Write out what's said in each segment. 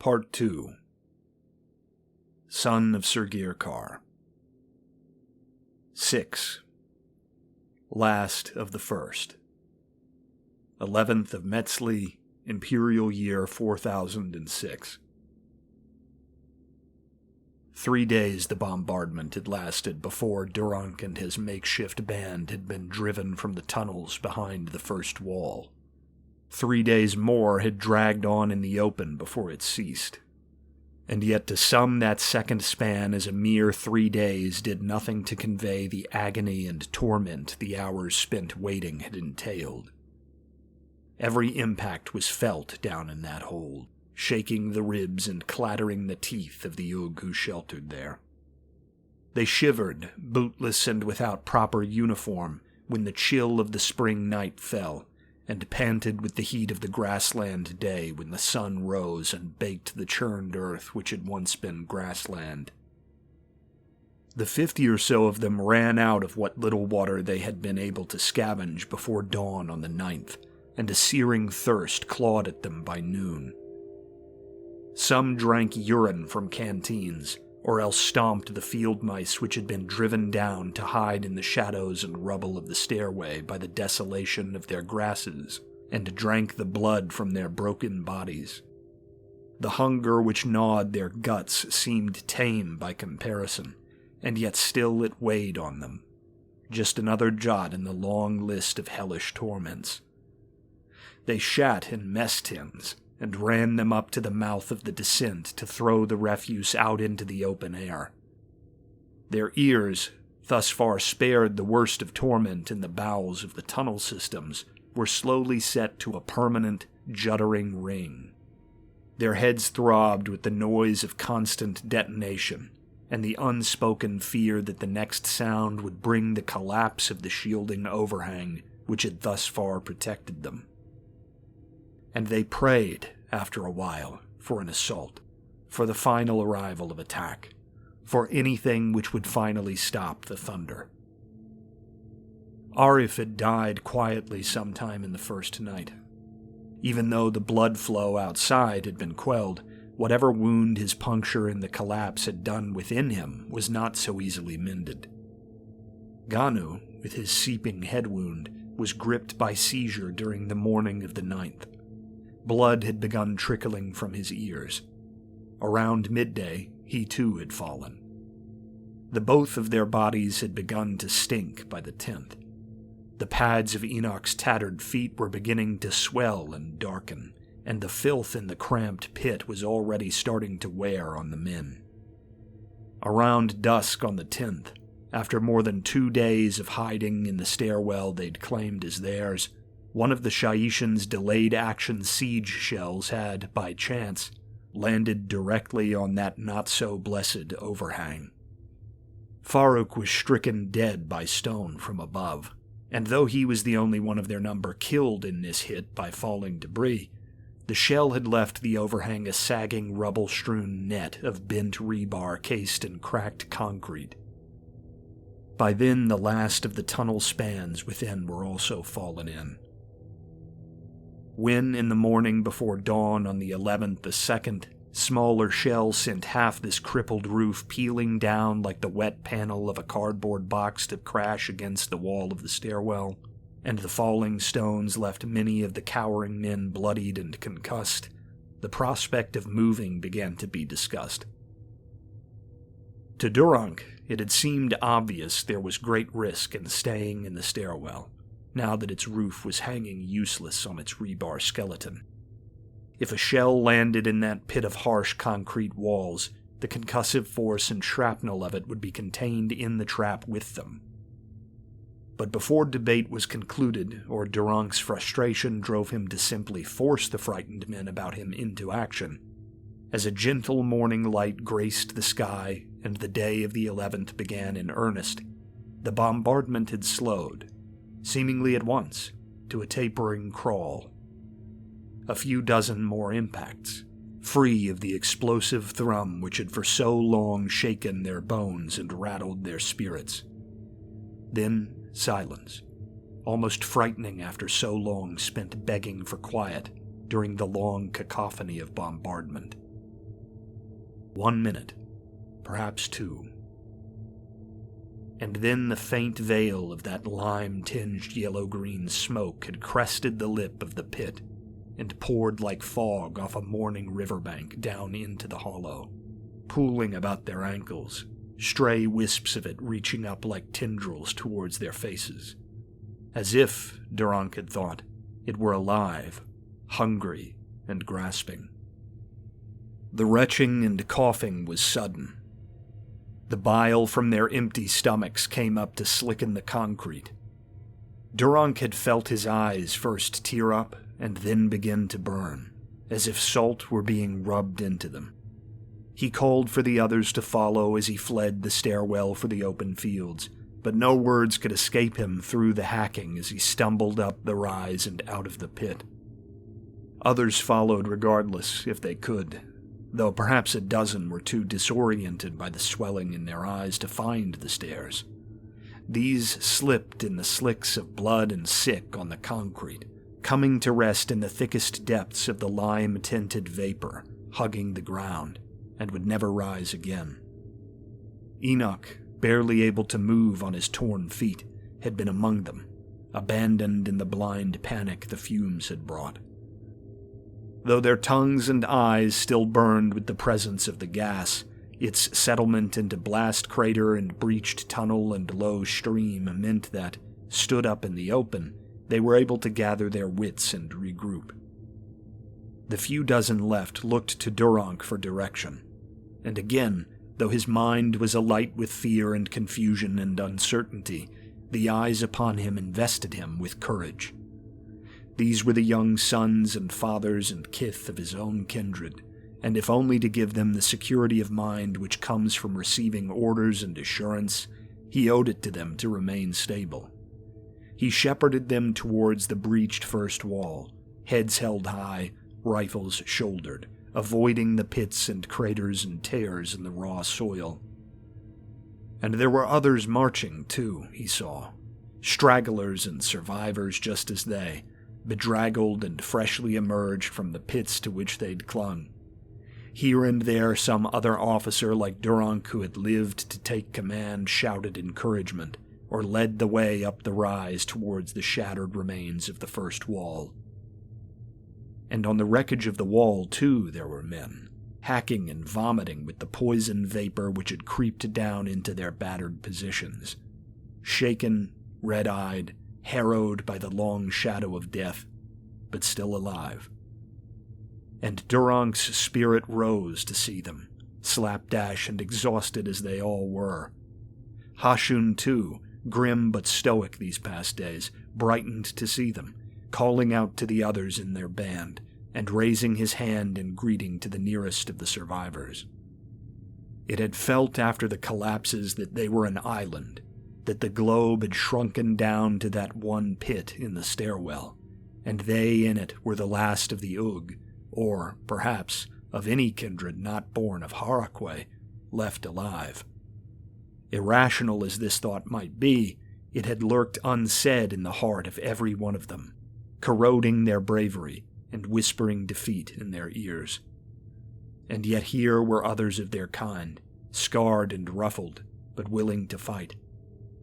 Part 2. Son of Sir Girkar. 6. Last of the First. 11th of Metzli, Imperial Year 4006. 3 days the bombardment had lasted before Durank and his makeshift band had been driven from the tunnels behind the first wall. 3 days more had dragged on in the open before it ceased. And yet to some that second span as a mere 3 days did nothing to convey the agony and torment the hours spent waiting had entailed. Every impact was felt down in that hold, shaking the ribs and clattering the teeth of the Ugg who sheltered there. They shivered, bootless and without proper uniform, when the chill of the spring night fell, and panted with the heat of the grassland day when the sun rose and baked the churned earth which had once been grassland. The 50 or so of them ran out of what little water they had been able to scavenge before dawn on the 9th, and a searing thirst clawed at them by noon. Some drank urine from canteens, or else stomped the field mice which had been driven down to hide in the shadows and rubble of the stairway by the desolation of their grasses, and drank the blood from their broken bodies. The hunger which gnawed their guts seemed tame by comparison, and yet still it weighed on them, just another jot in the long list of hellish torments. They shat in mess tins, and ran them up to the mouth of the descent to throw the refuse out into the open air. Their ears, thus far spared the worst of torment in the bowels of the tunnel systems, were slowly set to a permanent, juddering ring. Their heads throbbed with the noise of constant detonation, and the unspoken fear that the next sound would bring the collapse of the shielding overhang which had thus far protected them. And they prayed, after a while, for an assault, for the final arrival of attack, for anything which would finally stop the thunder. Arif had died quietly sometime in the first night. Even though the blood flow outside had been quelled, whatever wound his puncture in the collapse had done within him was not so easily mended. Ganu, with his seeping head wound, was gripped by seizure during the morning of the 9th. Blood had begun trickling from his ears. Around midday, he too had fallen. The both of their bodies had begun to stink by the 10th. The pads of Enoch's tattered feet were beginning to swell and darken, and the filth in the cramped pit was already starting to wear on the men. Around dusk on the 10th, after more than 2 days of hiding in the stairwell they'd claimed as theirs, one of the Shaishan's delayed action siege shells had, by chance, landed directly on that not-so-blessed overhang. Farouk was stricken dead by stone from above, and though he was the only one of their number killed in this hit by falling debris, the shell had left the overhang a sagging rubble-strewn net of bent rebar cased in cracked concrete. By then the last of the tunnel spans within were also fallen in. When, in the morning before dawn on the 11th, a second, smaller shell sent half this crippled roof peeling down like the wet panel of a cardboard box to crash against the wall of the stairwell, and the falling stones left many of the cowering men bloodied and concussed, the prospect of moving began to be discussed. To Durank, it had seemed obvious there was great risk in staying in the stairwell, now that its roof was hanging useless on its rebar skeleton. If a shell landed in that pit of harsh concrete walls, the concussive force and shrapnel of it would be contained in the trap with them. But before debate was concluded, or Durank's frustration drove him to simply force the frightened men about him into action, as a gentle morning light graced the sky and the day of the 11th began in earnest, the bombardment had slowed, seemingly at once, to a tapering crawl. A few dozen more impacts, free of the explosive thrum which had for so long shaken their bones and rattled their spirits. Then silence, almost frightening after so long spent begging for quiet during the long cacophony of bombardment. 1 minute, perhaps 2. And then the faint veil of that lime-tinged yellow-green smoke had crested the lip of the pit and poured like fog off a morning riverbank down into the hollow, pooling about their ankles, stray wisps of it reaching up like tendrils towards their faces, as if, Durank had thought, it were alive, hungry, and grasping. The retching and coughing was sudden. The bile from their empty stomachs came up to slicken the concrete. Durank had felt his eyes first tear up and then begin to burn, as if salt were being rubbed into them. He called for the others to follow as he fled the stairwell for the open fields, but no words could escape him through the hacking as he stumbled up the rise and out of the pit. Others followed regardless, if they could, though perhaps a dozen were too disoriented by the swelling in their eyes to find the stairs. These slipped in the slicks of blood and sick on the concrete, coming to rest in the thickest depths of the lime-tinted vapor, hugging the ground, and would never rise again. Enoch, barely able to move on his torn feet, had been among them, abandoned in the blind panic the fumes had brought. Though their tongues and eyes still burned with the presence of the gas, its settlement into blast crater and breached tunnel and low stream meant that, stood up in the open, they were able to gather their wits and regroup. The few dozen left looked to Durank for direction, and again, though his mind was alight with fear and confusion and uncertainty, the eyes upon him invested him with courage. These were the young sons and fathers and kith of his own kindred, and if only to give them the security of mind which comes from receiving orders and assurance, he owed it to them to remain stable. He shepherded them towards the breached first wall, heads held high, rifles shouldered, avoiding the pits and craters and tears in the raw soil. And there were others marching, too, he saw, stragglers and survivors just as they, bedraggled and freshly emerged from the pits to which they'd clung. Here and there some other officer like Durank who had lived to take command shouted encouragement, or led the way up the rise towards the shattered remains of the first wall. And on the wreckage of the wall, too, there were men, hacking and vomiting with the poison vapor which had creeped down into their battered positions, shaken, red-eyed, harrowed by the long shadow of death, but still alive. And Durank's spirit rose to see them, slapdash and exhausted as they all were. Hashun, too, grim but stoic these past days, brightened to see them, calling out to the others in their band, and raising his hand in greeting to the nearest of the survivors. It had felt after the collapses that they were an island, that the globe had shrunken down to that one pit in the stairwell, and they in it were the last of the Ug, or, perhaps, of any kindred not born of Harakwe, left alive. Irrational as this thought might be, it had lurked unsaid in the heart of every one of them, corroding their bravery and whispering defeat in their ears. And yet here were others of their kind, scarred and ruffled, but willing to fight,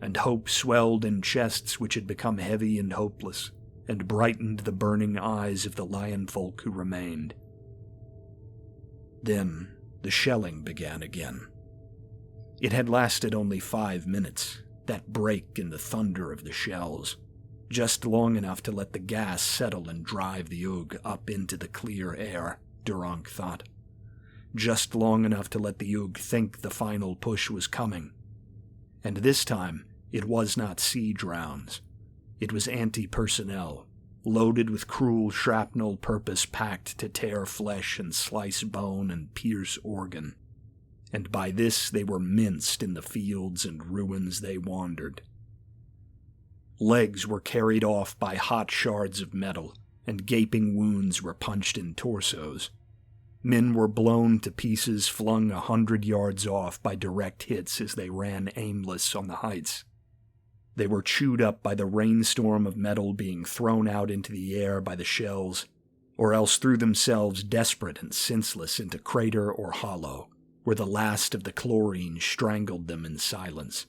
and hope swelled in chests which had become heavy and hopeless, and brightened the burning eyes of the lion folk who remained. Then the shelling began again. It had lasted only 5 minutes, that break in the thunder of the shells, just long enough to let the gas settle and drive the Ug up into the clear air, Durank thought. Just long enough to let the Ug think the final push was coming. And this time, it was not siege rounds. It was anti-personnel, loaded with cruel shrapnel purpose-packed to tear flesh and slice bone and pierce organ. And by this they were minced in the fields and ruins they wandered. Legs were carried off by hot shards of metal, and gaping wounds were punched in torsos. Men were blown to pieces flung 100 yards off by direct hits as they ran aimless on the heights. They were chewed up by the rainstorm of metal being thrown out into the air by the shells, or else threw themselves desperate and senseless into crater or hollow, where the last of the chlorine strangled them in silence.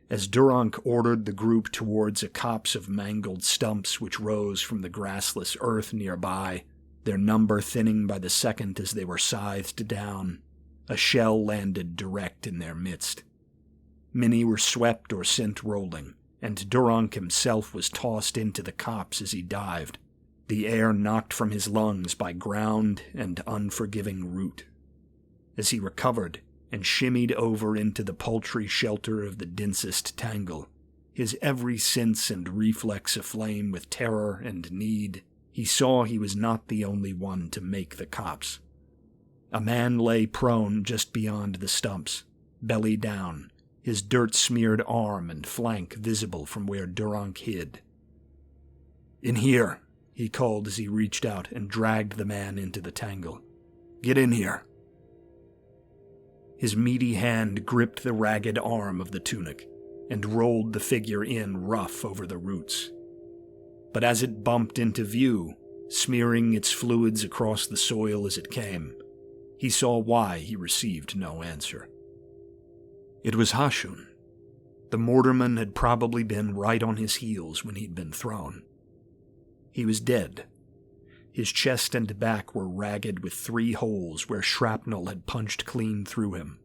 As Durank ordered the group towards a copse of mangled stumps which rose from the grassless earth nearby, their number thinning by the second as they were scythed down, a shell landed direct in their midst. Many were swept or sent rolling, and Durank himself was tossed into the copse as he dived, the air knocked from his lungs by ground and unforgiving root. As he recovered and shimmied over into the paltry shelter of the densest tangle, his every sense and reflex aflame with terror and need, he saw he was not the only one to make the copse. A man lay prone just beyond the stumps, belly down, his dirt-smeared arm and flank visible from where Durank hid. "In here," he called as he reached out and dragged the man into the tangle. "Get in here." His meaty hand gripped the ragged arm of the tunic and rolled the figure in rough over the roots. But as it bumped into view, smearing its fluids across the soil as it came, he saw why he received no answer. It was Hashun. The mortarman had probably been right on his heels when he'd been thrown. He was dead. His chest and back were ragged with 3 holes where shrapnel had punched clean through him.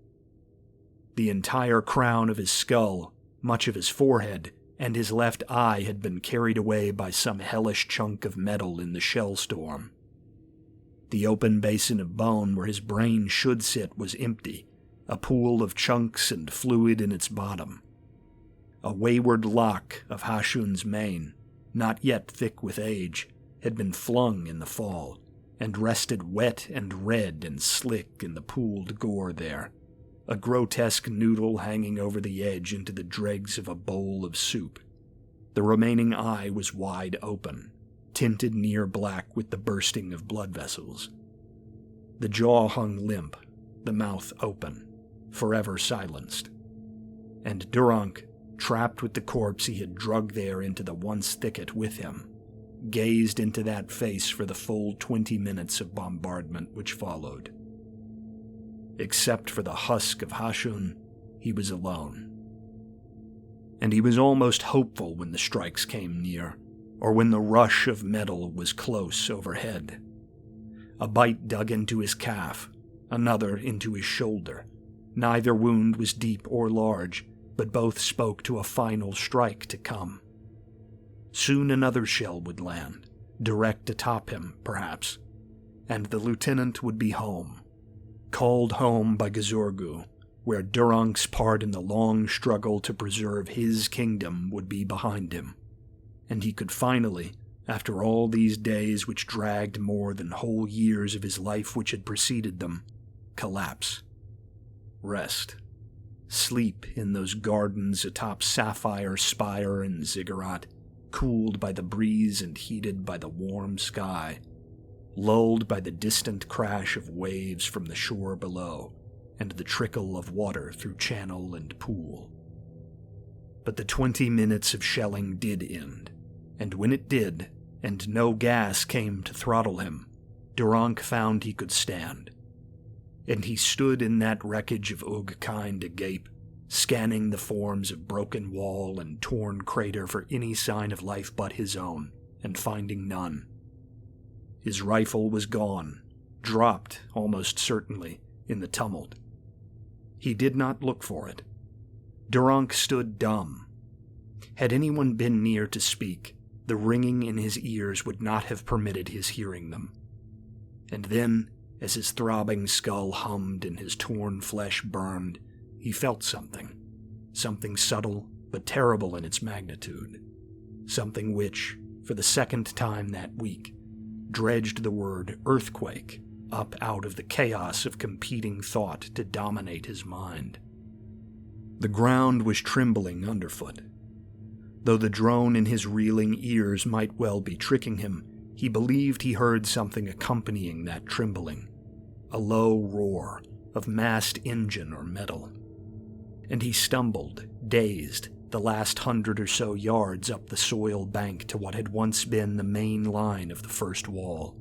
The entire crown of his skull, much of his forehead, and his left eye had been carried away by some hellish chunk of metal in the shell storm. The open basin of bone where his brain should sit was empty, a pool of chunks and fluid in its bottom. A wayward lock of Hashun's mane, not yet thick with age, had been flung in the fall, and rested wet and red and slick in the pooled gore there, a grotesque noodle hanging over the edge into the dregs of a bowl of soup. The remaining eye was wide open, tinted near black with the bursting of blood vessels. The jaw hung limp, the mouth open, forever silenced. And Durank, trapped with the corpse he had drugged there into the once thicket with him, gazed into that face for the full 20 minutes of bombardment which followed. Except for the husk of Hashun, he was alone. And he was almost hopeful when the strikes came near, or when the rush of metal was close overhead. A bite dug into his calf, another into his shoulder. Neither wound was deep or large, but both spoke to a final strike to come. Soon another shell would land, direct atop him, perhaps, and the lieutenant would be home. Called home by Gazorgu, where Durank's part in the long struggle to preserve his kingdom would be behind him, and he could finally, after all these days which dragged more than whole years of his life which had preceded them, collapse. Rest. Sleep in those gardens atop Sapphire Spire and Ziggurat, cooled by the breeze and heated by the warm sky, lulled by the distant crash of waves from the shore below and the trickle of water through channel and pool. But the 20 minutes of shelling did end, and when it did, and no gas came to throttle him, Durank found he could stand. And he stood in that wreckage of Ugkind agape, scanning the forms of broken wall and torn crater for any sign of life but his own, and finding none. His rifle was gone, dropped, almost certainly, in the tumult. He did not look for it. Durank stood dumb. Had anyone been near to speak, the ringing in his ears would not have permitted his hearing them. And then, as his throbbing skull hummed and his torn flesh burned, he felt something subtle but terrible in its magnitude, something which, for the second time that week, dredged the word earthquake up out of the chaos of competing thought to dominate his mind. The ground was trembling underfoot. Though the drone in his reeling ears might well be tricking him, he believed he heard something accompanying that trembling, a low roar of massed engine or metal. And he stumbled, dazed, the last 100 or so yards up the soil bank to what had once been the main line of the first wall.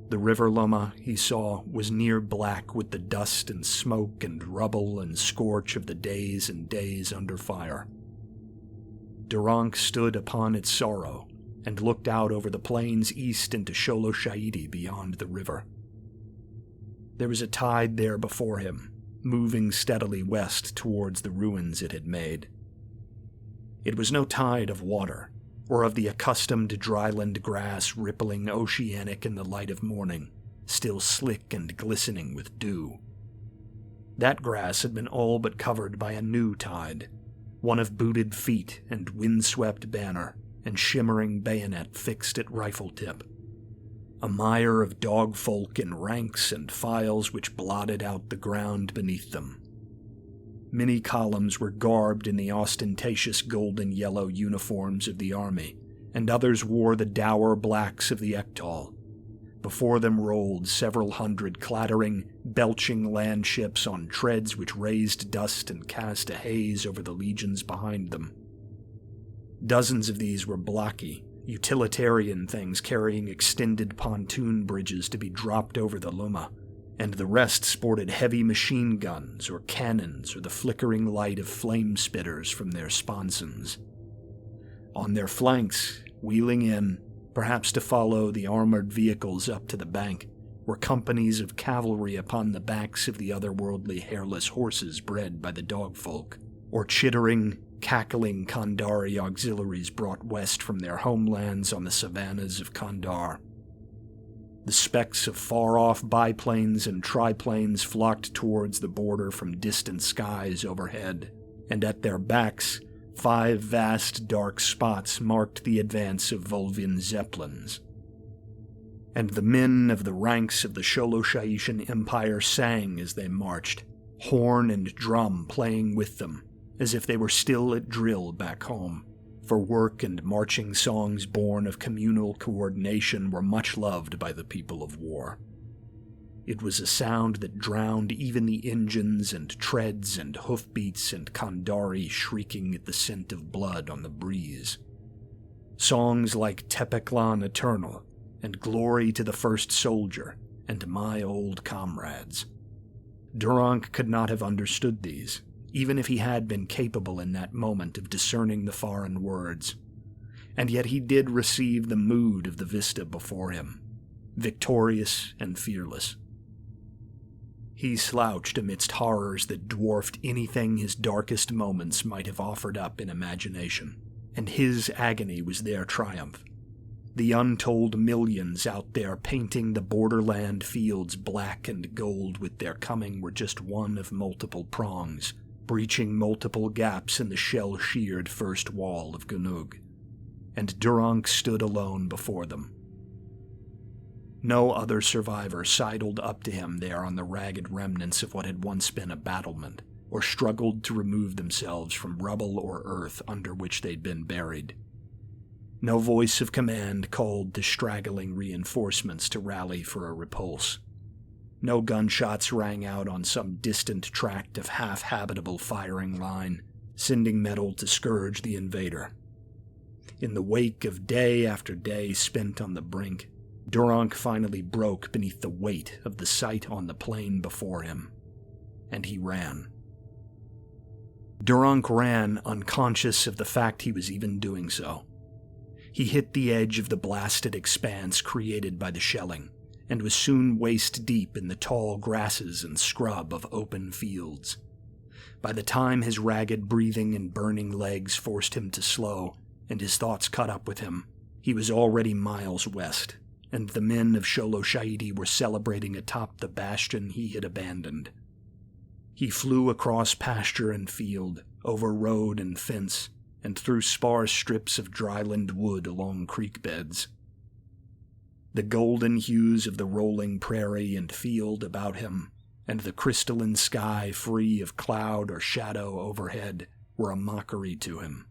The river Loma, he saw, was near black with the dust and smoke and rubble and scorch of the days and days under fire. Durank stood upon its sorrow and looked out over the plains east into Sholoshaiti beyond the river. There was a tide there before him, moving steadily west towards the ruins it had made. It was no tide of water, or of the accustomed dryland grass rippling oceanic in the light of morning, still slick and glistening with dew. That grass had been all but covered by a new tide, one of booted feet and windswept banner and shimmering bayonet fixed at rifle tip. A mire of dogfolk in ranks and files which blotted out the ground beneath them. Many columns were garbed in the ostentatious golden-yellow uniforms of the army, and others wore the dour blacks of the Ektal. Before them rolled several hundred clattering, belching land ships on treads which raised dust and cast a haze over the legions behind them. Dozens of these were blocky, utilitarian things carrying extended pontoon bridges to be dropped over the Loma, and the rest sported heavy machine guns or cannons or the flickering light of flame spitters from their sponsons. On their flanks, wheeling in, perhaps to follow the armored vehicles up to the bank, were companies of cavalry upon the backs of the otherworldly hairless horses bred by the dogfolk, or chittering, cackling Kandari auxiliaries brought west from their homelands on the savannas of Kandar. The specks of far-off biplanes and triplanes flocked towards the border from distant skies overhead, and at their backs, 5 vast dark spots marked the advance of Volvin zeppelins. And the men of the ranks of the Sholoshaitian Empire sang as they marched, horn and drum playing with them, as if they were still at drill back home, for work and marching songs born of communal coordination were much loved by the people of war. It was a sound that drowned even the engines and treads and hoofbeats and Kandari shrieking at the scent of blood on the breeze. Songs like Tepeklan Eternal, and Glory to the First Soldier, and My Old Comrades. Durank could not have understood these, even if he had been capable in that moment of discerning the foreign words. And yet he did receive the mood of the vista before him, victorious and fearless. He slouched amidst horrors that dwarfed anything his darkest moments might have offered up in imagination, and his agony was their triumph. The untold millions out there painting the borderland fields black and gold with their coming were just one of multiple prongs, breaching multiple gaps in the shell-sheared first wall of Gunug, and Durank stood alone before them. No other survivor sidled up to him there on the ragged remnants of what had once been a battlement, or struggled to remove themselves from rubble or earth under which they'd been buried. No voice of command called to straggling reinforcements to rally for a repulse. No gunshots rang out on some distant tract of half-habitable firing line, sending metal to scourge the invader. In the wake of day after day spent on the brink, Durank finally broke beneath the weight of the sight on the plain before him, and he ran. Durank ran, unconscious of the fact he was even doing so. He hit the edge of the blasted expanse created by the shelling, and was soon waist-deep in the tall grasses and scrub of open fields. By the time his ragged breathing and burning legs forced him to slow, and his thoughts caught up with him, he was already miles west, and the men of Sholoshaiti were celebrating atop the bastion he had abandoned. He flew across pasture and field, over road and fence, and through sparse strips of dryland wood along creek beds. The golden hues of the rolling prairie and field about him, and the crystalline sky free of cloud or shadow overhead, were a mockery to him.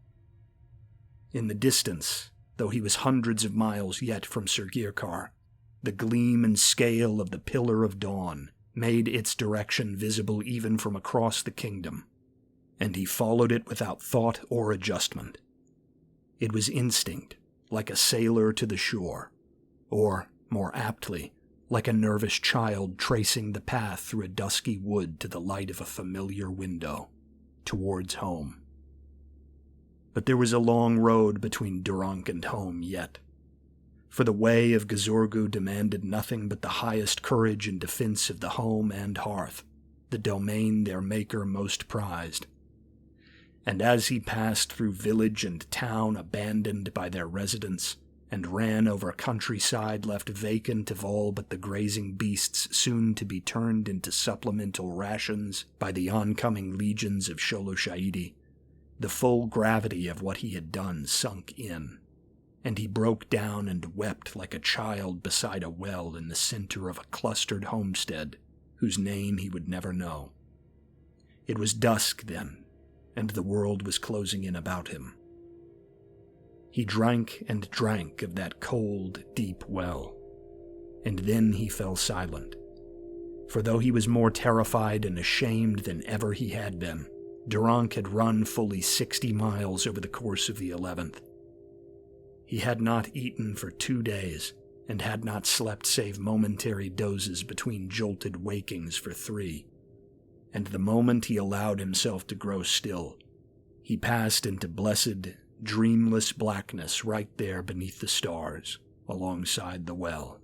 In the distance, though he was hundreds of miles yet from Sirgirkar, the gleam and scale of the Pillar of Dawn made its direction visible even from across the kingdom, and he followed it without thought or adjustment. It was instinct, like a sailor to the shore, or, more aptly, like a nervous child tracing the path through a dusky wood to the light of a familiar window, towards home. But there was a long road between Durank and home yet, for the way of Gazorgu demanded nothing but the highest courage in defense of the home and hearth, the domain their maker most prized. And as he passed through village and town abandoned by their residents, and ran over countryside left vacant of all but the grazing beasts soon to be turned into supplemental rations by the oncoming legions of Sholoshahidi, the full gravity of what he had done sunk in, and he broke down and wept like a child beside a well in the center of a clustered homestead whose name he would never know. It was dusk then, and the world was closing in about him. He drank and drank of that cold, deep well, and then he fell silent. For though he was more terrified and ashamed than ever he had been, Durank had run fully 60 miles over the course of the 11th. He had not eaten for 2 days, and had not slept save momentary dozes between jolted wakings for 3. And the moment he allowed himself to grow still, he passed into blessed, dreamless blackness right there beneath the stars, alongside the well.